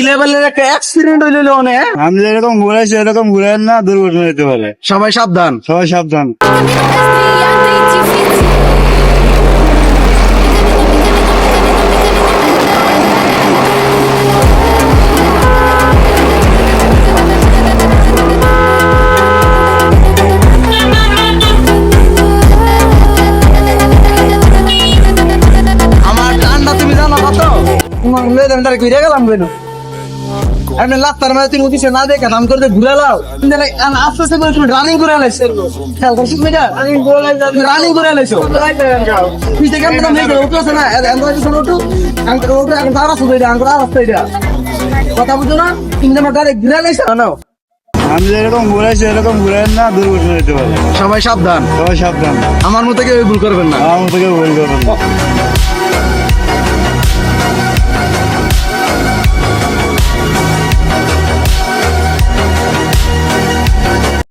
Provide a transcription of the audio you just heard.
লেভেলের একটা অ্যাক্সিডেন্ট হইলো অনেক। আমি যেরকম ঘুরাইছি এরকম ঘুরাইন না, দুর্ঘটনা হতে পারে। সবাই সাবধান। সবাই সাবধান। আমার ঠান্ডা তুমি জানো কত? তোমার মেয়েদের তার ঘুরে গেলাম কেন? এমনি লাত্তার মাঝে তুমি উঠিছে না দেখে নাম করে ঘুরে লাও। আস্তে আস্তে করে তুমি রানিং করে লাইছো। খেয়াল করছো মেয়েটা? রানিং করে লাইছো। তুই থেকে আমি তো মেয়েদের উঠছে না, এমন কিছু উঠু। আঙ্কেল উঠে এখন তারা শুধু এটা আঙ্কেল আর আসতে এটা। কথা বুঝো না? তুমি আমার গাড়ি ঘুরে লাইছো না? আমি যেরকম ঘুরাইছি এরকম ঘুরাইন না, দুর্ঘটনা হতে পারে। সবাই সাবধান। সবাই সাবধান। আমার মতো কেউ ভুল করবেন না। আমার থেকে ভুল করবেন না।